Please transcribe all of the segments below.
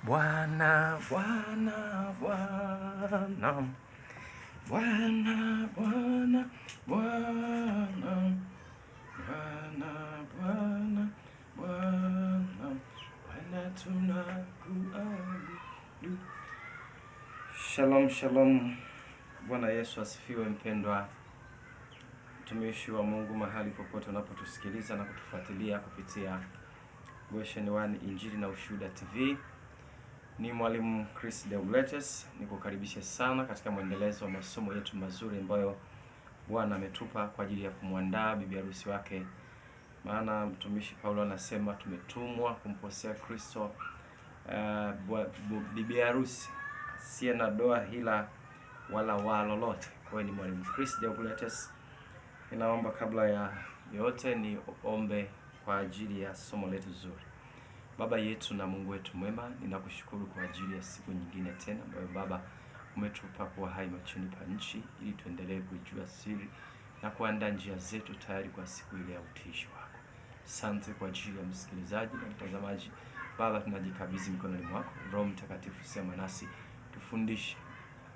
Bwana, Bwana, Bwana, Bwana, Bwana, Bwana, Bwana, Bwana, Bwana, Bwana tunakuabudu. Shalom, shalom. Bwana Yesu asifiwe. Mpendwa mtumishi wa Mungu, mahali popote unapotusikiliza na kutufuatilia kupitia Goshen One Injili na Ushuhuda TV, ni mwalimu Chris Deogratias. Nikukaribisha sana katika mwendelezo wa masomo yetu mazuri ambayo Bwana ametupa kwa ajili ya kumwandaa bibi harusi wake. Maana mtumishi Paulo anasema tumetumwa kumposea Kristo bibi harusi asiye na doa hila wala waa lolote. Kwa hiyo ni mwalimu Chris Deogratias. Ninaomba kabla ya yote ni ombe kwa ajili ya somo letu zuri. Baba yetu na Mungu wetu mwema, ninakushukuru kwa ajili ya siku nyingine tena ambayo Baba umetupa kuwa hai machoni pa nchi, ili tuendelee kujua siri na kuandaa njia zetu tayari kwa siku ile ya utiisho wako. Asante kwa ajili ya msikilizaji na mtazamaji. Baba, tunajikabidhi mikononi mwako. Roho Mtakatifu, sema nasi, tufundishe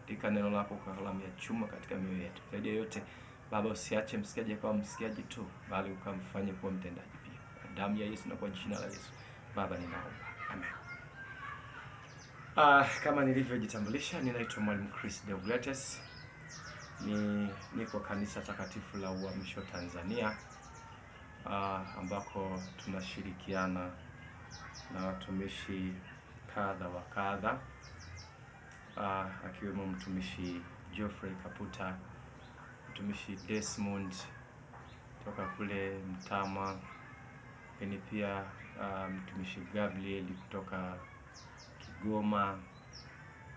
katika neno lako kwa kalamu ya chuma katika mioyo yetu. Zaidi ya yote Baba, usiache msikiaji kama msikiaji tu, bali ukamfanye kuwa mtendaji pia. Kwa damu ya Yesu na kwa jina la Yesu Baba ninaomba. Amen. Kama nilivyojitambulisha, ninaitwa mwalimu Chris Deogratias. Niko kanisa takatifu la Uamsho Tanzania, ambako tunashirikiana na watumishi kadha wa kadha, akiwemo mtumishi Geoffrey Kaputa, mtumishi Desmond kutoka kule Mtama, lakini pia mtumishi Gabriel kutoka Kigoma.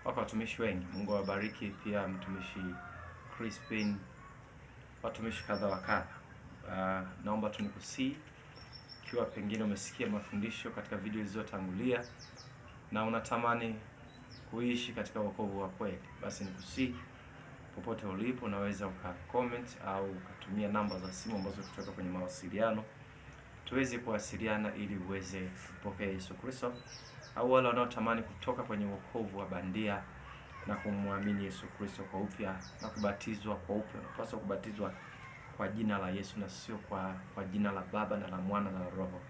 Wako watumishi wengi, Mungu awabariki. Pia mtumishi Crispin, watumishi kadha wa kadha. Naomba tu nikusii, ikiwa pengine umesikia mafundisho katika video zilizotangulia na unatamani kuishi katika wokovu wa kweli, basi nikusii, popote ulipo unaweza ukacomment au ukatumia namba za simu ambazo kutoka kwenye mawasiliano tuweze kuwasiliana ili uweze kupokea Yesu Kristo, au wale wanaotamani kutoka kwenye wokovu wa bandia na kumwamini Yesu Kristo kwa upya na kubatizwa kwa upya. Unapaswa kubatizwa kwa jina la Yesu na sio kwa jina la Baba na la Mwana na la Roho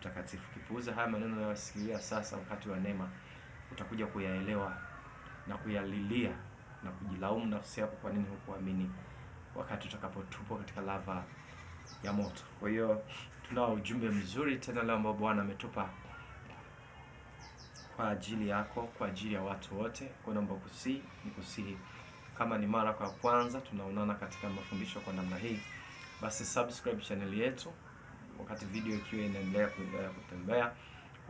Mtakatifu. Kipuuza haya maneno unayosikia sasa, wakati wa neema utakuja kuyaelewa na kuyalilia na kujilaumu nafsi yako kwa nini hukuamini wakati utakapotupwa katika lava ya moto. Kwa hiyo tunao ujumbe mzuri tena leo ambao Bwana ametupa kwa ajili yako, kwa ajili ya watu wote. Kwa naomba nikusihi, kama ni mara kwa kwanza tunaonana katika mafundisho kwa namna hii, basi subscribe channel yetu. Wakati video ikiwa inaendelea kutembea,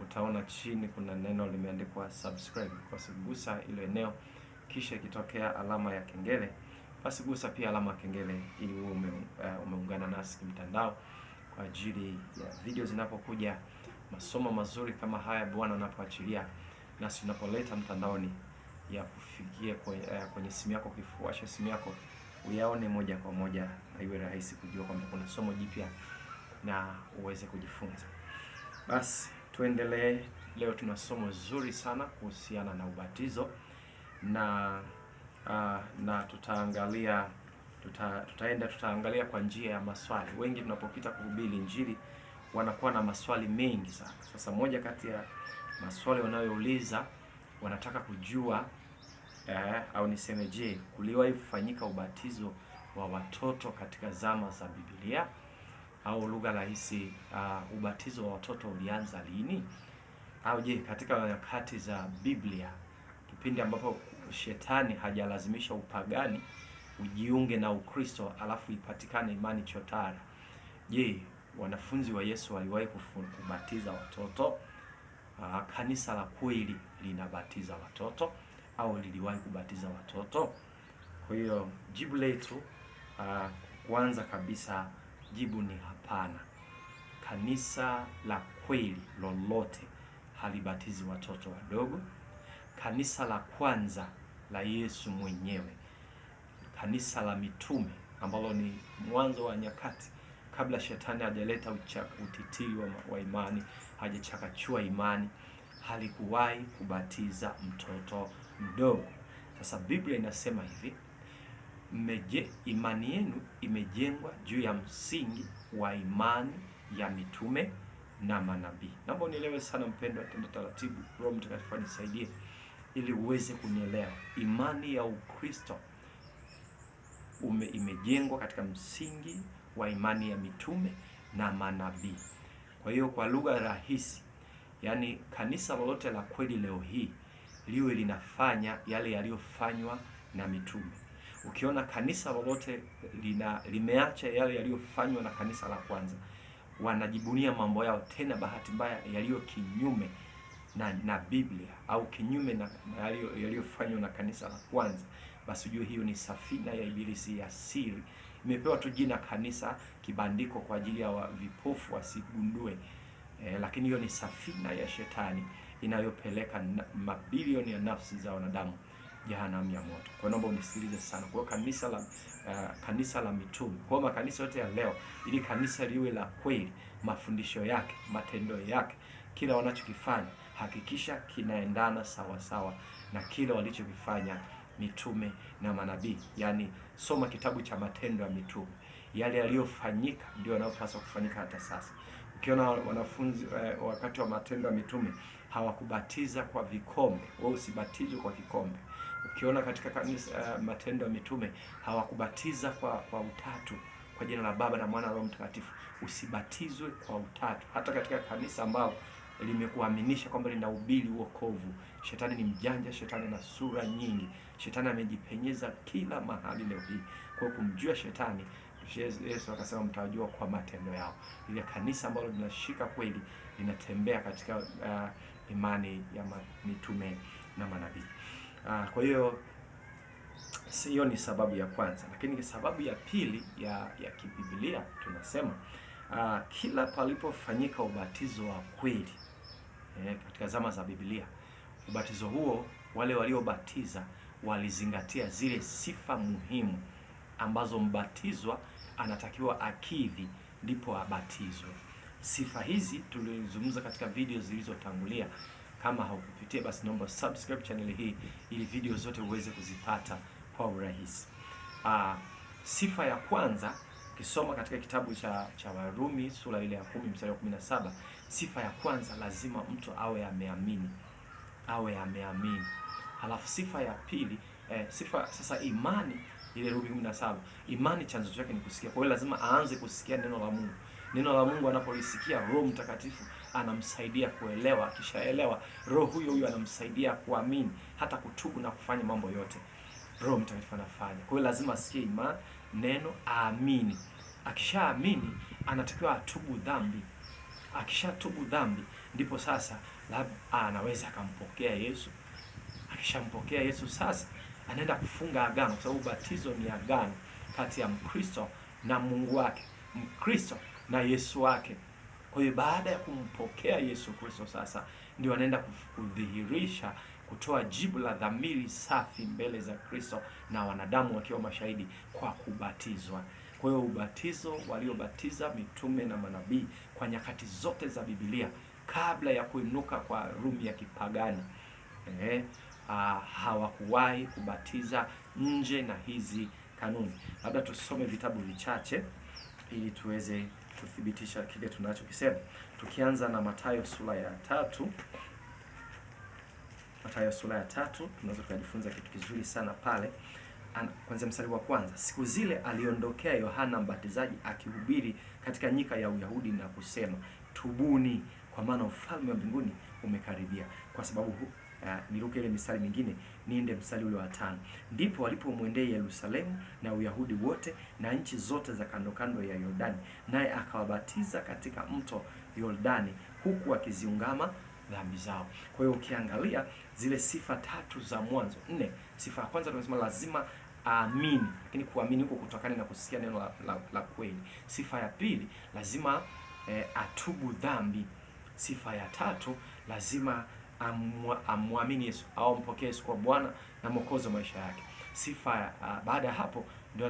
utaona chini kuna neno limeandikwa subscribe. Kwa sababu gusa ile eneo, kisha ikitokea alama ya kengele, basi gusa pia alama ya kengele ili uwe umeungana nasi kimtandao kwa ajili ya video zinapokuja, masomo mazuri kama haya Bwana anapoachilia nasi tunapoleta mtandaoni, ya kufikia kwenye simu yako, kifuasha simu yako uyaone moja kwa moja na iwe rahisi kujua kwamba kuna somo jipya na uweze kujifunza. Basi tuendelee. Leo tuna somo zuri sana kuhusiana na ubatizo na tutaangalia kwa njia ya maswali. Wengi tunapopita kuhubiri Injili wanakuwa na maswali mengi sana. Sasa moja kati ya maswali wanayouliza, wanataka kujua au niseme, je, kuliwahi kufanyika ubatizo wa watoto katika zama za Biblia? Au lugha rahisi, ubatizo wa watoto ulianza lini? Au je, katika nyakati za Biblia, kipindi ambapo shetani hajalazimisha upagani ujiunge na Ukristo alafu ipatikane imani chotara, je, wanafunzi wa Yesu waliwahi kubatiza watoto? Kanisa la kweli linabatiza watoto au liliwahi kubatiza watoto? Kwa hiyo jibu letu, kwanza kabisa, jibu ni hapana. Kanisa la kweli lolote halibatizi watoto wadogo. Kanisa la kwanza la Yesu mwenyewe, kanisa la mitume ambalo ni mwanzo wa nyakati, kabla shetani hajaleta utitiri wa imani, hajachakachua imani, halikuwahi kubatiza mtoto mdogo. Sasa Biblia inasema hivi, imani yenu imejengwa juu ya msingi wa imani ya mitume na manabii. Naomba unielewe sana mpendwa, tenda taratibu, Roho Mtakatifu anisaidie ili uweze kunielewa. Imani ya Ukristo imejengwa katika msingi wa imani ya mitume na manabii. Kwa hiyo kwa lugha rahisi, yaani kanisa lolote la kweli leo hii liwe linafanya yale yaliyofanywa na mitume. Ukiona kanisa lolote limeacha yale yaliyofanywa na kanisa la kwanza, wanajibunia mambo yao, tena bahati mbaya yaliyo kinyume na Biblia au kinyume na yaliyofanywa na kanisa la kwanza, basi ujue hiyo ni safina ya ibilisi ya siri. Imepewa tu jina kanisa, kibandiko kwa ajili ya vipofu wasigundue, lakini hiyo ni safina ya shetani inayopeleka mabilioni ya nafsi za wanadamu jehanamu ya moto. Kwa naomba unisikilize sana. Kwa kanisa la mitume, kwa makanisa yote ya leo, ili kanisa liwe la kweli, mafundisho yake, matendo yake, kila wanachokifanya hakikisha kinaendana sawa sawa na kile walichokifanya mitume na manabii. Yaani soma kitabu cha Matendo ya Mitume, yale yaliyofanyika ndio yanayopaswa kufanyika hata sasa. Ukiona wanafunzi wakati wa Matendo ya Mitume hawakubatiza kwa vikombe, wewe usibatizwe kwa kikombe. Ukiona katika kanisa Matendo ya Mitume hawakubatiza kwa utatu, kwa jina la Baba na Mwana na Roho Mtakatifu, usibatizwe kwa utatu. Hata katika kanisa ambao limekuaminisha kwamba linahubiri wokovu, shetani ni mjanja, shetani na sura nyingi, shetani amejipenyeza kila mahali leo hii. Kwa kumjua shetani, Yesu akasema mtajua kwa matendo yao. Ile kanisa ambalo linashika kweli linatembea katika imani ya mitume na manabii. Kwa hiyo hiyo ni sababu ya kwanza, lakini sababu ya pili ya kibiblia tunasema kila palipofanyika ubatizo wa kweli katika zama za Biblia, ubatizo huo wale waliobatiza walizingatia zile sifa muhimu ambazo mbatizwa anatakiwa akidhi ndipo abatizwe. Sifa hizi tulizungumza katika video zilizotangulia. Kama haukupitia basi naomba subscribe channel hii ili video zote uweze kuzipata kwa urahisi. Sifa ya kwanza, ukisoma katika kitabu cha Warumi sura ile ya 10 mstari wa 17, sifa ya kwanza lazima mtu awe ameamini. Halafu sifa ya pili, sasa imani ile Rumi 17, imani chanzo chake ni kusikia. Kwa hiyo lazima aanze kusikia neno la Mungu. Neno la Mungu anapolisikia, Roho Mtakatifu anamsaidia kuelewa. Akishaelewa, Roho huyo anamsaidia kuamini, hata kutubu na kufanya mambo yote Roho Mtakatifu anafanya. Kwa hiyo lazima asikie imani, neno, aamini. Akishaamini anatakiwa atubu dhambi. Akishatubu dhambi ndipo sasa anaweza akampokea Yesu. Akishampokea Yesu sasa anaenda kufunga agano, kwa sababu ubatizo ni agano kati ya Mkristo na Mungu wake, Mkristo na Yesu wake. Kwa hiyo baada ya kumpokea Yesu Kristo sasa ndio anaenda kudhihirisha, kutoa jibu la dhamiri safi mbele za Kristo na wanadamu wakiwa mashahidi kwa kubatizwa. Kwa hiyo ubatizo waliobatiza mitume na manabii kwa nyakati zote za Biblia kabla ya kuinuka kwa Rumi ya kipagani, hawakuwahi kubatiza nje na hizi kanuni. Labda tusome vitabu vichache ili tuweze kuthibitisha kile tunachokisema. Tukianza na Mathayo sura ya 3. Mathayo sura ya 3 tunaweza kujifunza kitu kizuri sana pale. Kwanza mstari wa kwanza. Siku zile aliondokea Yohana Mbatizaji akihubiri katika nyika ya Uyahudi na kusema, tubuni kwa maana ufalme wa mbinguni umekaribia. Kwa sababu niruke ile mistari mingine niende mstari ule wa 5. Ndipo walipomwendea Yerusalemu na Uyahudi wote na nchi zote za kando kando ya Yordani, naye akawabatiza katika mto Yordani, huku akiziungama dhambi zao. Kwa hiyo ukiangalia zile sifa tatu za mwanzo 4, sifa ya kwanza tunasema lazima aamini, lakini kuamini huko kutokana na kusikia neno la kweli. Sifa ya pili lazima atubu dhambi. Sifa ya tatu lazima amwamini Yesu au ampokee Yesu kwa Bwana na Mwokozi wa maisha yake. Sifa baada ya hapo ndio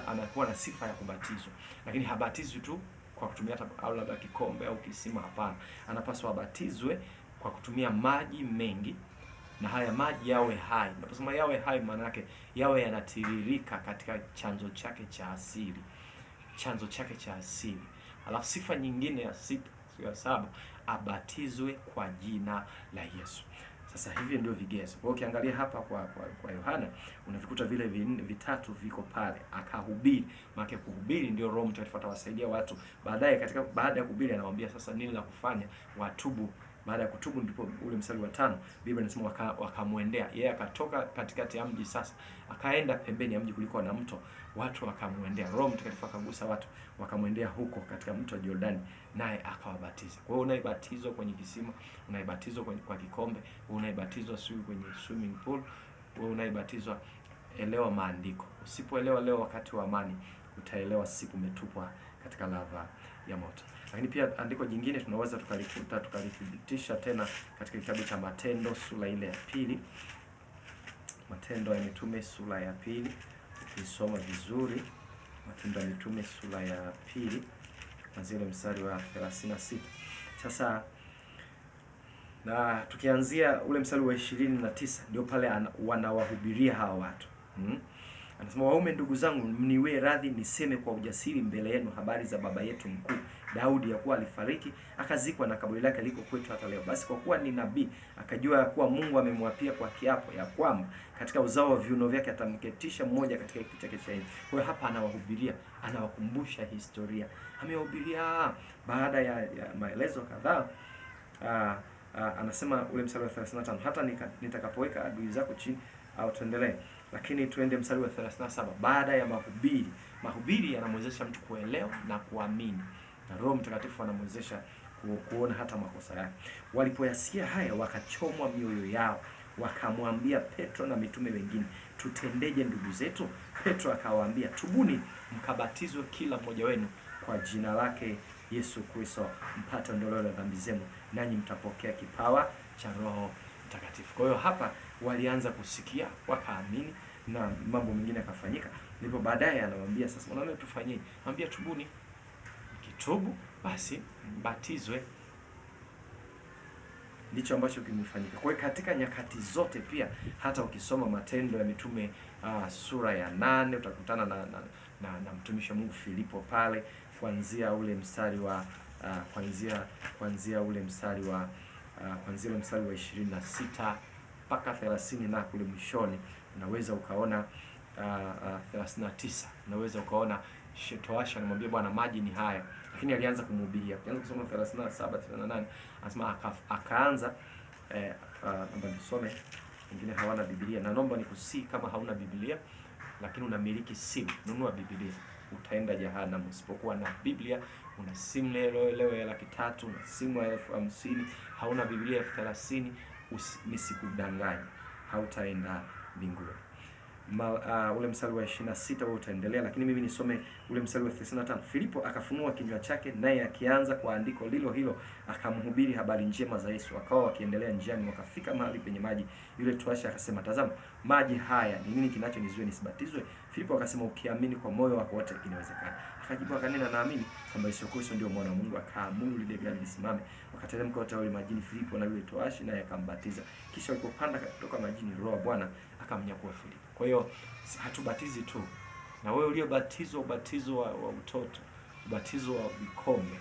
anakuwa na sifa ya kubatizwa, lakini habatizwi tu kwa kutumia au labda kikombe au kisima. Hapana, anapaswa abatizwe kwa kutumia maji mengi, na haya maji yawe hai. Naposema yawe hai, maana yake yawe yanatiririka katika chanzo chake cha asili. Alafu sifa nyingine ya sita, ya saba, abatizwe kwa jina la Yesu. Sasa hivyo ndio vigezo. Kwa hiyo ukiangalia hapa kwa Yohana unavikuta vile vitatu viko pale. Akahubiri, maana kuhubiri ndio Roho Mtakatifu atawasaidia watu. Baada ya kuhubiri anawaambia sasa nini la kufanya, watubu. Baada ya kutubu ndipo ule mstari wa 5 Biblia inasema wakamwendea. Yeye akatoka katikati ya mji sasa, akaenda pembeni ya mji kuliko na mto, watu wakamwendea. Roho Mtakatifu akagusa watu, wakamwendea huko katika mto wa Jordani, naye akawabatiza. Kwa hiyo unaibatizwa kwenye kisima, unaibatizwa kwa kikombe, unaibatizwa kwenye swimming pool, unaibatizwa. Elewa maandiko. Usipoelewa leo wakati wa amani, utaelewa siku umetupwa katika lava ya moto. Lakini pia andiko jingine tunaweza tukalithibitisha tena katika kitabu cha Matendo sura ile ya pili. Matendo ya Mitume sura ya pili, ukisoma vizuri Matendo ya Mitume sura ya pili kuanzia ile mstari wa 36. Sasa na tukianzia ule mstari wa 29 ndio pale wanawahubiria hawa watu. Anasema, waume ndugu zangu, mniwe radhi niseme kwa ujasiri mbele yenu habari za baba yetu mkuu Daudi, ya kuwa alifariki akazikwa na kaburi lake liko kwetu hata leo. Basi kwa kuwa ni nabii, akajua ya kuwa Mungu amemwapia kwa kiapo ya kwamba katika uzao wa viuno vyake atamketisha mmoja katika kiti chake cha enzi. Kwa hiyo hapa anawahubiria, anawakumbusha historia. Amewahubiria baada ya maelezo kadhaa. Anasema ule mstari wa 35, hata nitakapoweka adui zako chini. Au tuendelee, lakini tuende mstari wa 37. Baada ya mahubiri yanamwezesha mtu kuelewa na kuamini, na Roho Mtakatifu anamwezesha kuona hata makosa yake. Walipoyasikia haya, wakachomwa mioyo yao, wakamwambia Petro na mitume wengine, tutendeje ndugu zetu? Petro akawaambia, tubuni mkabatizwe kila mmoja wenu kwa jina lake Yesu Kristo, mpate ondoleo la dhambi zenu, nanyi mtapokea kipawa cha Roho Mtakatifu. Kwa hiyo hapa walianza kusikia, wakaamini, na mambo mengine yakafanyika. Ndipo baadaye anawaambia sasa, unaona tufanyeni? Anambia tubuni. Kitubu basi mbatizwe. Ndicho ambacho kimefanyika. Kwa hiyo katika nyakati zote pia, hata ukisoma Matendo ya Mitume sura ya 8 utakutana na mtumishi wa Mungu Filipo pale, kuanzia ule mstari wa kuanzia ule mstari wa 26 mpaka 30, na kule mwishoni unaweza ukaona 39, unaweza ukaona Toasha anamwambia Bwana, maji ni haya, lakini alianza kumhubiria. Ukianza kusoma 37 38 anasema akaanza naomba nisome, wengine hawana Biblia, na naomba nikusii, kama hauna Biblia lakini unamiliki simu, nunua Biblia. Utaenda jehanamu usipokuwa na Biblia. Una simu leo ya 300,000, una simu ya 50,000, hauna Biblia 30,000, nisikudanganye, hautaenda mbinguni. Ule mstari wa 26 wewe utaendelea, lakini mimi nisome ule mstari wa 35. Filipo akafunua kinywa chake, naye akianza kwa andiko lilo hilo akamhubiri habari njema za Yesu. Akawa wakiendelea njiani, wakafika mahali penye maji. Yule toasha akasema, tazama, maji haya, ni nini kinachonizuia nisibatizwe? Filipo akasema, ukiamini kwa moyo wako wote inawezekana. Akajibu akanena, naamini kwamba Yesu Kristo ndio mwana wa Mungu. Akaamuru lile gari lisimame, wakateremka wote wawili majini, Filipo na yule toashi, naye akambatiza. Kisha walipopanda kutoka majini, Roho wa Bwana akamnyakua Filipo. Kwa hiyo hatubatizi tu. Na wewe uliobatizwa ubatizo wa utoto, ubatizo wa vikombe,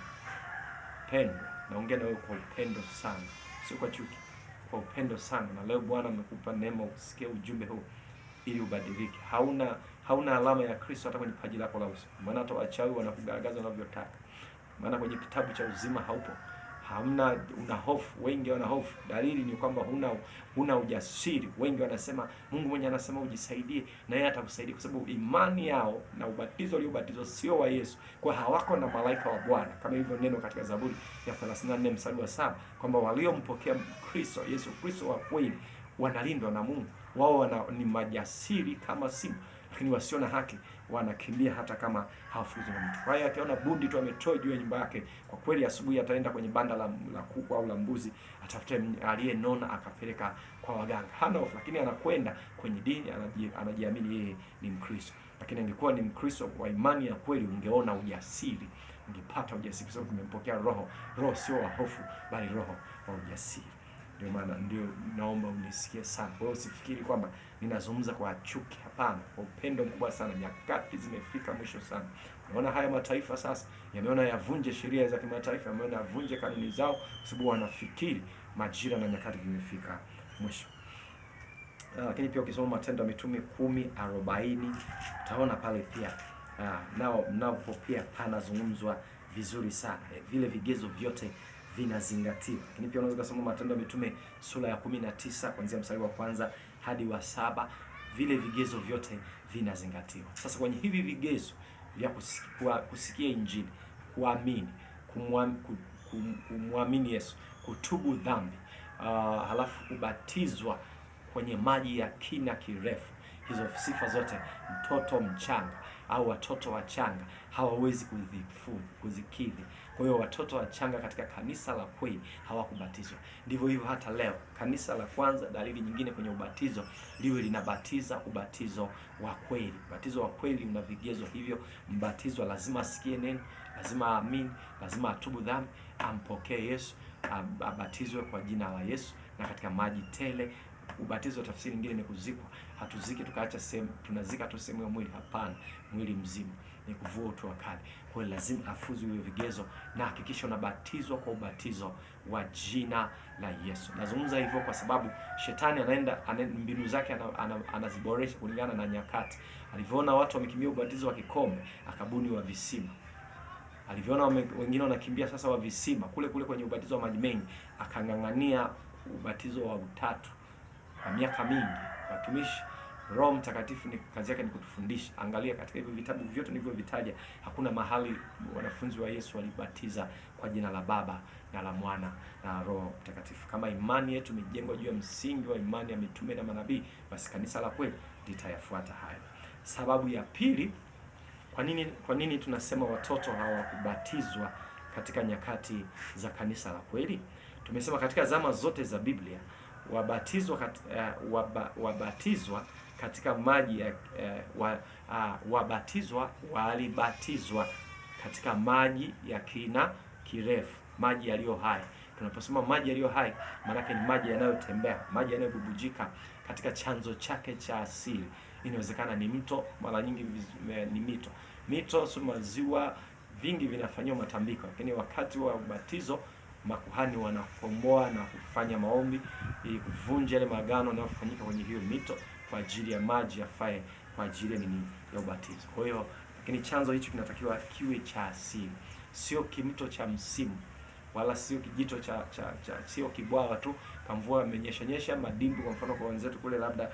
pendo, naongea na wewe kwa upendo sana, sio kwa chuki, kwa upendo sana. Na leo Bwana amekupa neema usikie ujumbe huu ili ubadilike. Hauna alama ya Kristo hata kwenye paji lako la uso. Maana hata wachawi wanakugaragaza wanavyotaka. Maana kwenye kitabu cha uzima haupo. Una hofu, wengi wana hofu. Dalili ni kwamba huna ujasiri. Wengi wanasema Mungu mwenye anasema ujisaidie, na yeye atakusaidia, kwa sababu imani yao na ubatizo uliobatizwa sio wa Yesu. Kwa hawako na malaika wa Bwana, kama hivyo neno katika Zaburi ya 34 mstari wa 7 kwamba waliompokea Kristo, Yesu Kristo wa kweli, wanalindwa na Mungu. Wao ni majasiri kama simba, lakini wasio na haki wanakimbia hata kama hawafukuzwi na mtu. Kwa hiyo akiona bundi tu ametoa juu ya nyumba yake, kwa kweli asubuhi ataenda kwenye banda la kuku au la mbuzi, atafute aliyenona akapeleka kwa waganga. Hana hofu, lakini anakwenda kwenye dini, anajiamini yeye ni Mkristo. Lakini angekuwa ni Mkristo kwa imani ya kweli, ungeona ujasiri, ungepata ujasiri, kwa sababu tumempokea Roho sio wa hofu, bali Roho wa ujasiri. Ndio naomba unisikie sana. Kwa hiyo usifikiri kwamba ninazungumza kwa chuki, hapana, kwa upendo mkubwa sana. Nyakati zimefika mwisho sana. Unaona haya mataifa sasa yameona yavunje sheria za kimataifa, yameona yavunje kanuni zao, kwa sababu wanafikiri majira na nyakati vimefika mwisho. Lakini pia ukisoma Matendo ya Mitume 10:40 utaona pale pia napo pia panazungumzwa vizuri sana. Vile vigezo vyote vinazingatiwa. Lakini pia unaweza kusoma Matendo ya Mitume sura ya 19 kuanzia mstari wa kwanza hadi wa 7. Vile vigezo vyote vinazingatiwa. Sasa kwenye hivi vigezo vya kusikia Injili, kuamini, kumwamini Yesu, kutubu dhambi, halafu kubatizwa kwenye maji ya kina kirefu, hizo sifa zote mtoto mchanga au watoto wachanga hawawezi kuzikidhi. Kwa hiyo watoto wachanga katika kanisa la kweli hawakubatizwa. Ndivyo hivyo hata leo kanisa la kwanza, dalili nyingine kwenye ubatizo, liwe linabatiza ubatizo wa kweli. Ubatizo wa kweli una vigezo hivyo. Mbatizwa lazima asikie neno, lazima aamini, lazima atubu dhambi, ampokee Yesu, abatizwe kwa jina la Yesu na katika maji tele. Ubatizo tafsiri nyingine ni kuzikwa. Hatuziki tukaacha sehemu, tunazika tu sehemu ya mwili, hapana, mwili mzima. Ni kuvua utu wa kale. Kwa hiyo lazima afuzu hiyo vigezo na hakikisha unabatizwa kwa ubatizo wa jina la Yesu. Nazungumza hivyo kwa sababu shetani anaenda mbinu zake anaziboresha kulingana na nyakati. Alivyoona watu wamekimbia ubatizo wa kikombe, akabuni wa visima. Alivyoona wengine wanakimbia sasa wa visima, kule kwenye ubatizo wa maji mengi, akang'ang'ania ubatizo wa utatu. Kwa miaka mingi watumishi, Roho Mtakatifu ni kazi yake ni kutufundisha. Angalia katika hivyo vitabu vyote nilivyovitaja, hakuna mahali wanafunzi wa Yesu walibatiza kwa jina la Baba na la Mwana na Roho Mtakatifu. Kama imani yetu imejengwa juu ya msingi wa imani ya mitume na manabii, basi kanisa la kweli litayafuata hayo. Sababu ya pili, kwa nini tunasema watoto hawakubatizwa katika nyakati za kanisa la kweli? Tumesema katika zama zote za Biblia wabatizwa katika maji walibatizwa katika maji ya kina kirefu, maji yaliyo hai. Tunaposema maji yaliyo hai, maana yake ni maji yanayotembea, maji yanayobubujika katika chanzo chake cha asili. Inawezekana ni mto, mara nyingi ni mito, maziwa, vingi vinafanywa matambiko. Lakini wakati wa ubatizo makuhani wanakomboa na kufanya maombi ili kuvunja yale maagano yanayofanyika kwenye hiyo mito kwa ajili ya maji yafae kwa ajili ya ubatizo. Kwa hiyo, lakini chanzo hicho kinatakiwa kiwe cha asili, sio kimto cha msimu, wala sio kijito sio kibwawa tu, kamvua amenyesha madimbu. Kwa mfano kwa wenzetu kule labda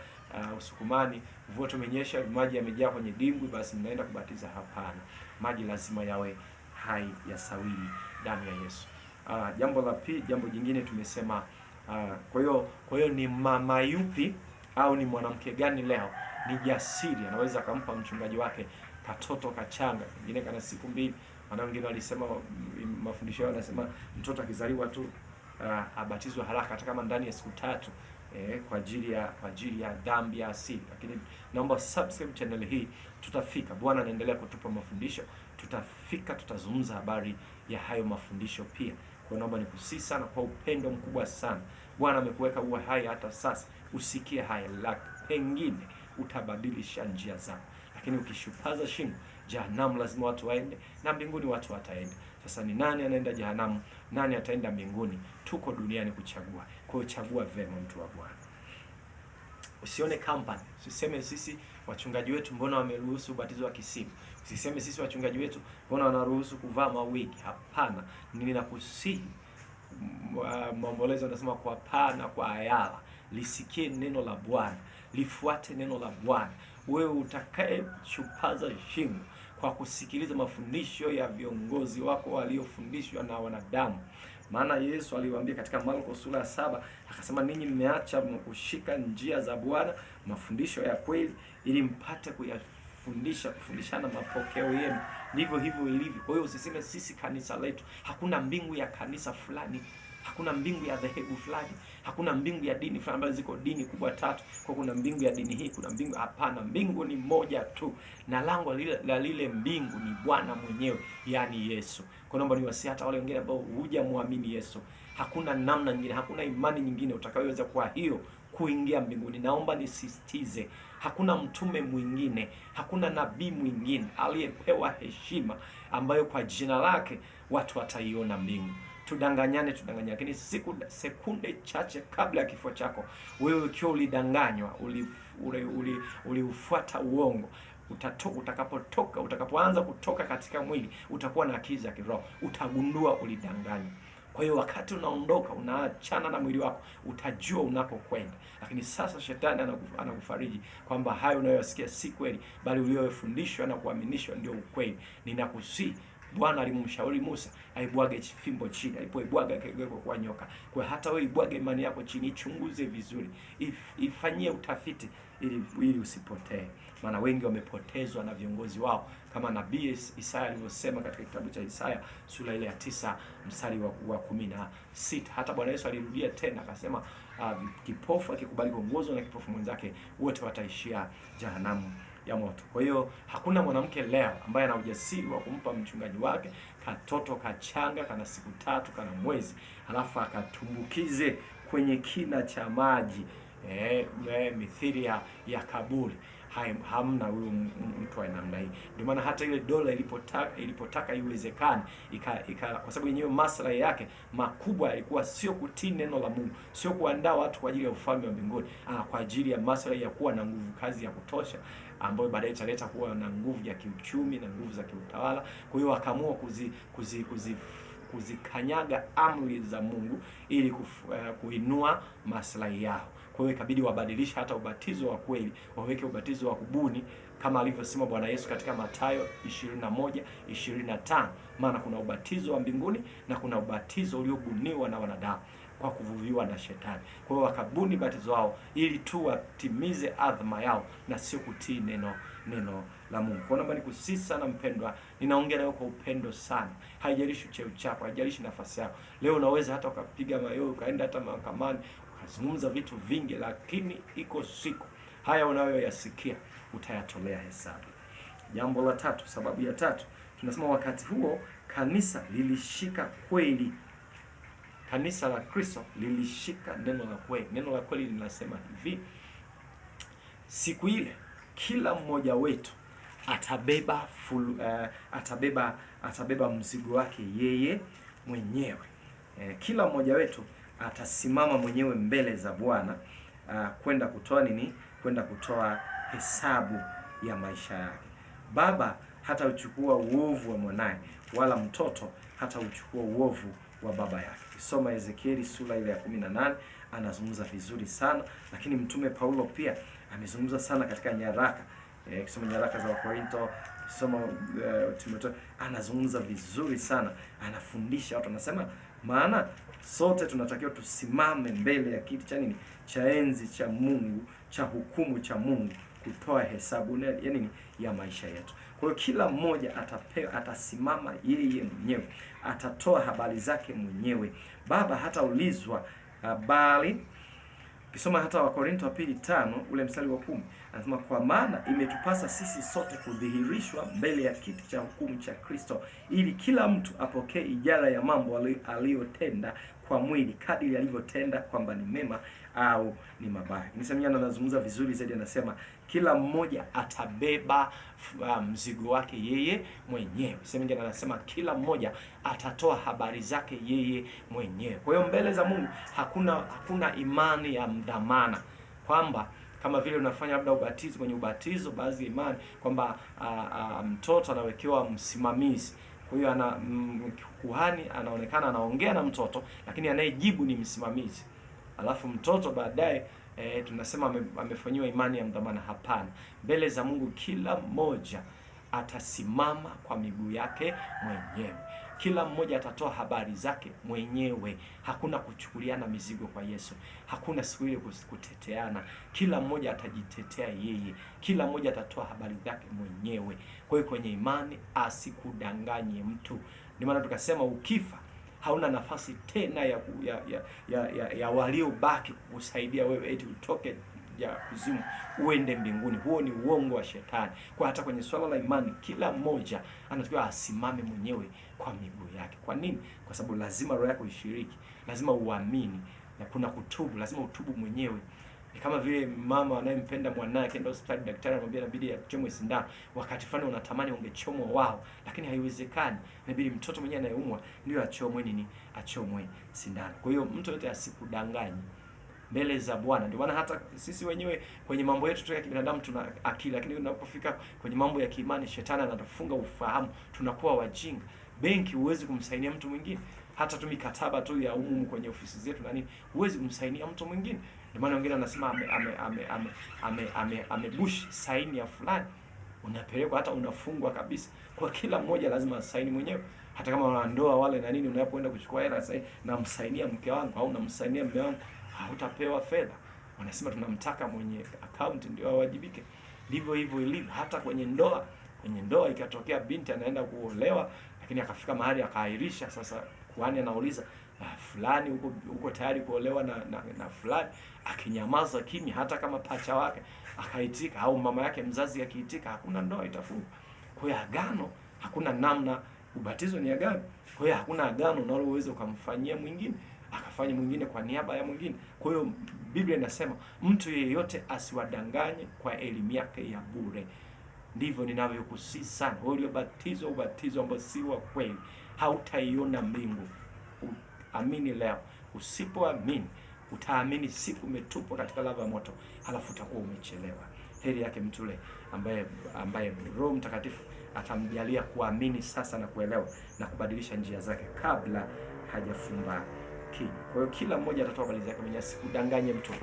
Usukumani, mvua tumenyesha, maji yamejaa kwenye dimbwi, basi mnaenda kubatiza. Hapana, maji lazima yawe hai, yasawiri damu ya Yesu. Jambo jingine tumesema, kwa hiyo ni mama yupi au ni mwanamke gani leo ni jasiri anaweza akampa mchungaji wake katoto kachanga, pengine kana siku 2. Maana wengine walisema, mafundisho yao yanasema mtoto akizaliwa tu abatizwe haraka hata kama ndani ya siku 3 kwa ajili ya dhambi ya asili. Lakini naomba subscribe channel hii, tutafika. Bwana anaendelea kutupa mafundisho, tutazungumza habari ya hayo mafundisho pia. Kwa naomba nikusihi sana kwa upendo mkubwa sana. Bwana amekuweka uwe hai hata sasa, usikie haya, pengine utabadilisha njia zako. Lakini ukishupaza shingo, jehanamu lazima watu waende na mbinguni watu wataenda. Sasa ni nani anaenda jehanamu, nani ataenda mbinguni? Tuko duniani kuchagua. Kwa hiyo chagua vema, mtu wa Bwana. Usione company. Usiseme sisi wachungaji wetu mbona wameruhusu ubatizo wa kisimu. Usiseme sisi wachungaji wetu mbona wanaruhusu kuvaa mawigi. Hapana, ninakusihi. Maombolezo anasema kwa pana kwa ayala, lisikie neno la Bwana, lifuate neno la Bwana. Wewe utakaye shupaza shingo kwa kusikiliza mafundisho ya viongozi wako waliofundishwa na wanadamu. Maana Yesu aliwaambia katika Marko sura ya 7, akasema ninyi mmeacha kushika njia za Bwana, mafundisho ya kweli, ili mpate kufundishana mapokeo yenu. Ndivyo hivyo ilivyo. Kwa hiyo usiseme sisi kanisa letu, hakuna mbingu ya kanisa fulani, hakuna mbingu ya dhehebu fulani, hakuna mbingu ya dini fulani, ambazo ziko dini kubwa 3. Kwa kuna mbingu ya dini hii, kuna mbingu. Hapana, mbingu ni moja tu, na lango la lile mbingu ni Bwana mwenyewe, yani Yesu. Kwa naomba niwasie hata wale wengine ambao hujamwamini Yesu, Hakuna namna nyingine, hakuna imani nyingine utakayoweza kwa hiyo kuingia mbinguni. Naomba nisisitize, hakuna mtume mwingine, hakuna nabii mwingine aliyepewa heshima ambayo kwa jina lake watu wataiona mbingu. Tudanganyane, lakini sekunde chache kabla ya kifo chako, wewe ukiwa ulidanganywa, uliufuata uongo, utakapoanza kutoka katika mwili, utakuwa na akili za kiroho, utagundua ulidanganywa. Kwa hiyo wakati unaondoka, unaachana na mwili wako, utajua unapokwenda. Lakini sasa shetani anakufariji kwamba hayo unayosikia si kweli, bali uliyofundishwa na kuaminishwa ndio ukweli. Ninakusii, Bwana alimshauri Musa aibwage fimbo chini, alipoibwaga ikageuka kuwa nyoka. Kwa hata wewe ibwage imani yako chini, ichunguze vizuri, ifanyie utafiti ili usipotee. Maana wengi wamepotezwa na viongozi wao, kama nabii Isaya alivyosema katika kitabu cha Isaya sura ile ya 9 mstari wa 16. Hata Bwana Yesu alirudia tena akasema, kipofu akikubali kuongozwa na kipofu mwenzake, wote wataishia jehanamu ya moto. Kwa hiyo hakuna mwanamke leo ambaye ana ujasiri wa kumpa mchungaji wake katoto kachanga kana siku 3 kana mwezi, halafu akatumbukize kwenye kina cha maji mithili ya kaburi. Hamna huyo mtu wa namna hii. Ndio maana hata ile dola ilipotaka iwezekane, kwa sababu yenyewe maslahi yake makubwa yalikuwa sio kutii neno la Mungu, sio kuandaa watu kwa ajili ya ufalme wa mbinguni, kwa ajili ya maslahi ya kuwa na nguvu kazi ya kutosha, ambayo baadaye italeta kuwa na nguvu ya kiuchumi na nguvu za kiutawala. Kwa hiyo wakaamua kuzikanyaga amri za Mungu ili kuinua maslahi yao. Kwa hiyo ikabidi wabadilisha hata ubatizo wa kweli, waweke ubatizo wa kubuni, kama alivyosema Bwana Yesu katika Mathayo 21:25. Maana kuna ubatizo wa mbinguni na kuna ubatizo uliobuniwa na wanadamu kwa kuvuviwa na shetani. Kwa hiyo wakabuni batizo wao ili tu watimize adhma yao na sio kutii neno la Mungu. Kwa nini nikusisi sana mpendwa, ninaongea nawe kwa upendo sana. Haijalishi cheo chako, haijalishi nafasi yako. Leo unaweza hata ukapiga mayowe, ukaenda hata mahakamani, ukazungumza vitu vingi, lakini iko siku haya unayoyasikia utayatolea hesabu. Jambo la 3, sababu ya 3, tunasema wakati huo kanisa lilishika kweli. Kanisa la Kristo lilishika neno la kweli. Neno la kweli linasema hivi: siku ile kila mmoja wetu atabeba mzigo wake yeye mwenyewe. Kila mmoja wetu atasimama mwenyewe mbele za Bwana kwenda kutoa nini? Kwenda kutoa hesabu ya maisha yake. Baba hata uchukua uovu wa mwanae, wala mtoto hata uchukua uovu wa baba yake. Kisoma Ezekieli sura ile ya 18 anazungumza vizuri sana, lakini mtume Paulo pia amezungumza sana katika nyaraka. Kisoma nyaraka za Wakorinto, kisoma Timotheo, anazungumza vizuri sana, anafundisha watu, anasema maana sote tunatakiwa tusimame mbele ya kiti cha nini? Cha enzi cha Mungu, cha hukumu cha Mungu, kutoa hesabu ya nini? Ya maisha yetu. Kwa hiyo kila mmoja atasimama yeye mwenyewe, atatoa habari zake mwenyewe. Baba hataulizwa bali kisoma hata Wakorinto wa 2:5 ule mstari wa 10 anasema, kwa maana imetupasa sisi sote kudhihirishwa mbele ya kiti cha hukumu cha Kristo, ili kila mtu apokee ijara ya mambo aliyotenda kwa mwili, kadiri alivyotenda, kwamba ni mema au ni mabaya. Nisemjana anazungumza vizuri zaidi, anasema kila mmoja atabeba mzigo wake yeye mwenyewe. Nisemjana anasema kila mmoja atatoa habari zake yeye mwenyewe. Kwa hiyo mbele za Mungu hakuna imani ya mdhamana, kwamba kama vile unafanya labda ubatizo, kwenye ubatizo baadhi ya imani kwamba mtoto anawekewa msimamizi. Kwa hiyo kuhani anaonekana anaongea na mtoto, lakini anayejibu ni msimamizi. Alafu mtoto baadaye tunasema amefanyiwa imani ya mdhamana. Hapana, mbele za Mungu kila mmoja atasimama kwa miguu yake mwenyewe. Kila mmoja atatoa habari zake mwenyewe. Hakuna kuchukuliana mizigo kwa Yesu. Hakuna siku ile kuteteana. Kila mmoja atajitetea yeye. Kila mmoja atatoa habari zake mwenyewe. Kwa hiyo kwenye imani asikudanganye mtu. Ndio maana tukasema ukifa hauna nafasi tena ya waliobaki kukusaidia wewe eti utoke ya kuzimu uende mbinguni. Huo ni uongo wa shetani. Kwa hata kwenye swala la imani, kila mmoja anatakiwa asimame mwenyewe kwa miguu yake. Kwa nini? Kwa sababu lazima roho yako ishiriki, lazima uamini, na kuna kutubu, lazima utubu mwenyewe. Ni kama vile mama anayempenda mwanae akaenda hospitali, daktari anamwambia inabidi achomwe sindano. Wakati fulani unatamani ungechomwa wao, lakini haiwezekani. Inabidi mtoto mwenyewe anayeumwa ndio achomwe nini? Achomwe sindano. Kwa hiyo mtu yote asikudanganye mbele za Bwana. Ndio maana hata sisi wenyewe kwenye mambo yetu tu ya kibinadamu tuna akili, lakini unapofika kwenye mambo ya kiimani, shetani anatufunga ufahamu, tunakuwa wajinga. Benki huwezi kumsainia mtu mwingine, hata tu mikataba tu ya umumu kwenye ofisi zetu na nini, huwezi kumsainia mtu mwingine. Ndio maana wengine anasema amebush saini ya fulani, unapelekwa hata unafungwa kabisa. Kwa kila mmoja lazima asaini mwenyewe. Hata kama wanandoa wale na nini, unapoenda kuchukua hela sasa, namsainia mke wangu au namsainia mume wangu, hautapewa fedha. Wanasema tunamtaka mwenye account ndio awajibike. Ndivyo hivyo ilivyo hata kwenye ndoa. Kwenye ndoa ikatokea binti anaenda kuolewa, lakini akafika mahali akaahirisha. Sasa kuhani anauliza, fulani uko tayari kuolewa na fulani? Akinyamaza kimya, hata kama pacha wake akaitika au mama yake mzazi akiitika, hakuna ndoa itafungwa. Kwa hiyo agano, hakuna namna. Ubatizo ni agano. Kwa hiyo hakuna agano unaloweza ukamfanyia mwingine akafanya mwingine kwa niaba ya mwingine. Kwa hiyo Biblia inasema mtu yeyote asiwadanganye kwa elimu yake ya bure. Ndivyo ninavyokusii sana. Wewe uliobatizwa ubatizo ambao si wa kweli, hautaiona mbingu. Amini leo. Usipoamini, utaamini siku umetupwa katika lava ya moto, halafu utakuwa umechelewa. Heri yake mtu yule ambaye Roho Mtakatifu atamjalia kuamini sasa na kuelewa na kubadilisha njia zake kabla hajafumba kinywa. Kwa hiyo kila mmoja atatoa habari zake mwenyewe. Asikudanganye mtu,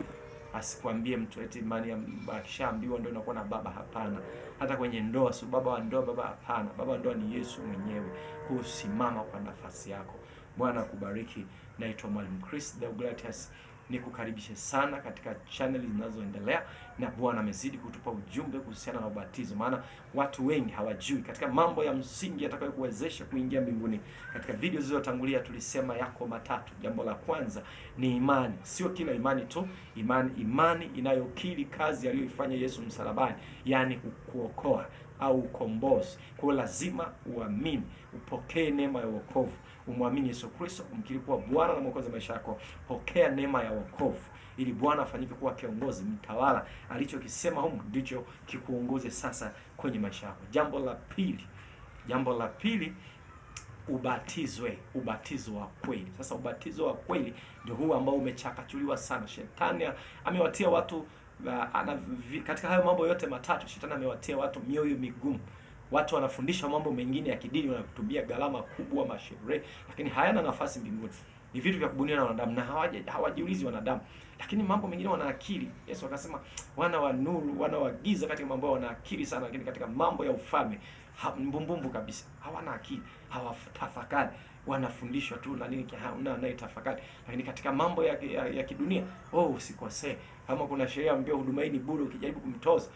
asikwambie mtu eti imani akishaambiwa ndio unakuwa na baba. Hapana. Hata kwenye ndoa, si baba wa ndoa baba, hapana. Baba wa ndoa ni Yesu mwenyewe. Kusimama kwa nafasi yako. Bwana akubariki. Naitwa Mwalimu Chris Deogratias. Nikukaribishe sana katika channel zinazoendelea, na Bwana amezidi kutupa ujumbe kuhusiana na ubatizo, maana watu wengi hawajui katika mambo ya msingi yatakayokuwezesha kuingia mbinguni. Katika video zilizotangulia tulisema yako matatu. Jambo la kwanza ni imani. Sio kila imani tu, imani inayokiri kazi aliyoifanya Yesu msalabani, yani kuokoa au ukombozi. Kwa hiyo lazima uamini, upokee neema ya wokovu, umwamini Yesu Kristo, umkiri kuwa Bwana na Mwokozi wa maisha yako. Pokea neema ya wokovu ili Bwana afanyike kuwa kiongozi, mtawala. Alichokisema huko ndicho kikuongoze sasa kwenye maisha yako. Jambo la pili, ubatizwe, ubatizo wa kweli. Sasa ubatizo wa kweli ndio huu ambao umechakachuliwa sana. Shetani amewatia watu katika hayo mambo yote matatu. Shetani amewatia watu mioyo migumu. Watu wanafundisha mambo mengine ya kidini, wanakutumia gharama kubwa, masherehe, lakini hayana nafasi mbinguni. Ni vitu vya kubuniwa na wanadamu na hawajiulizi wanadamu. Lakini mambo mengine wana akili. Yesu akasema wana wa nuru, wana wa giza katika mambo wana akili sana, lakini katika mambo ya ufalme mbumbumbu kabisa. Hawana akili, hawatafakari. Wanafundishwa tu na nini, hauna anayetafakari. Lakini katika mambo ya kidunia, usikosee. Kama kuna sheria ambayo huduma hii ni bure, ukijaribu kumtoza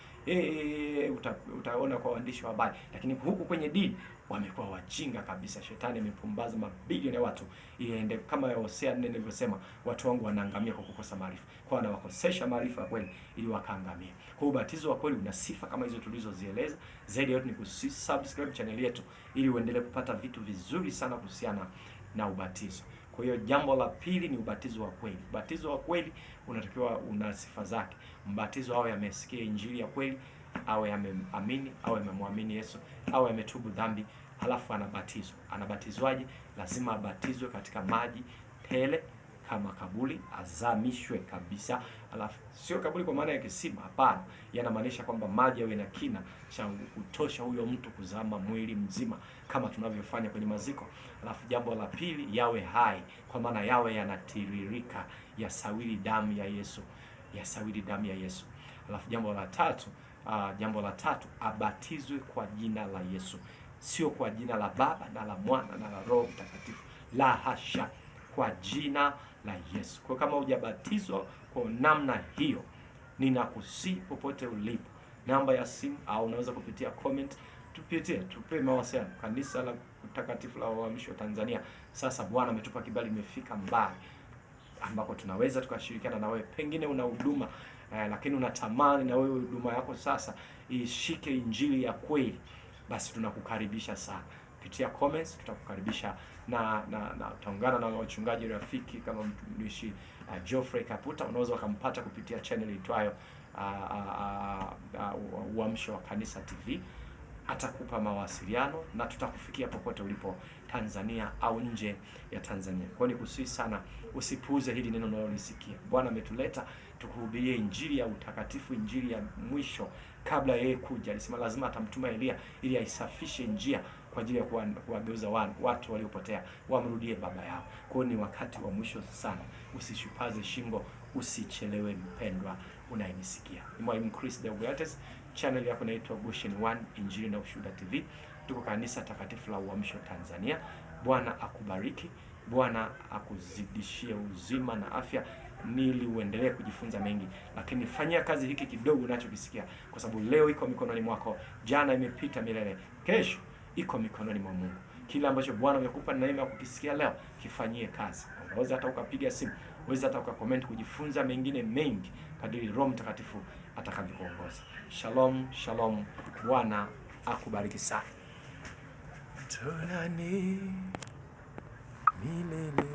utaona kwa waandishi wa habari. Lakini huku kwenye dini wamekuwa wajinga kabisa. Shetani amepumbaza mabilioni ya watu iende kama Hosea 4 nilivyosema, watu wangu wanaangamia kwa kukosa maarifa. Kwa anawakosesha maarifa kweli ili wakaangamie. Kwa ubatizo wa kweli una sifa kama hizo tulizozieleza. Zaidi yote ni kusubscribe channel yetu ili uendelee kupata vitu vizuri sana kuhusiana na ubatizo. Kwa hiyo jambo la pili ni ubatizo wa kweli. Ubatizo wa kweli unatakiwa una sifa zake. Mbatizo awe amesikia injili ya kweli, awe ameamini, awe amemwamini Yesu, awe ametubu dhambi, halafu anabatizwa. Anabatizwaje? Lazima abatizwe katika maji tele kama kaburi, azamishwe kabisa. Halafu sio kaburi kwa maana ya kisima, hapana. Yanamaanisha kwamba maji yawe na kina cha kutosha huyo mtu kuzama mwili mzima kama tunavyofanya kwenye maziko. Halafu jambo la pili, yawe hai, kwa maana yawe yanatiririka, yasawiri damu ya Yesu, yasawiri damu ya Yesu. Halafu jambo la tatu, abatizwe kwa jina la Yesu, sio kwa jina la Baba na la Mwana na la Roho Mtakatifu, la hasha, kwa jina la Yesu. Kwa kama hujabatizwa kwa namna hiyo, ninakusii popote ulipo, namba ya simu au unaweza kupitia comment, tupe mawasiliano. Kanisa la Utakatifu la Uhamisho Tanzania, sasa Bwana ametupa kibali, imefika mbali ambako tunaweza tukashirikiana na wewe. Pengine una huduma lakini unatamani na wewe huduma yako sasa ishike injili ya kweli, basi tunakukaribisha sana. Pitia comments, tutakukaribisha na utaungana na wachungaji rafiki kama mtumishi Geoffrey Kaputa. Unaweza ukampata kupitia channel itwayo Uamsho wa Kanisa TV. Atakupa mawasiliano na tutakufikia popote ulipo Tanzania au nje ya Tanzania. Kwa hiyo nikusihi sana usipuuze hili neno unalolisikia. Bwana ametuleta tukuhubirie injili ya utakatifu, injili ya mwisho kabla yeye kuja. Alisema lazima atamtuma Elia ili aisafishe njia kwa ajili ya kuwageuza watu waliopotea wamrudie baba yao. Kwa hiyo ni wakati wa mwisho sana. Usishupaze shingo, usichelewe mpendwa unayenisikia. Ni Mwalimu Chris Deogates. Channel yako inaitwa Goshen 1 Injili na Ushuhuda TV. Tuko kanisa takatifu la Uamsho Tanzania. Bwana akubariki, Bwana akuzidishie uzima na afya ili uendelee kujifunza mengi, lakini fanyia kazi hiki kidogo unachokisikia, kwa sababu leo iko mikononi mwako, jana imepita milele, kesho iko mikononi mwa Mungu. Kile ambacho Bwana amekupa neema ya kukisikia leo, kifanyie kazi. Unaweza hata ukapiga simu, unaweza hata ukacomment kujifunza mengine mengi kadiri Roho Mtakatifu atakavyokuongoza. Shalom, shalom. Bwana akubariki sana. Tunani milele.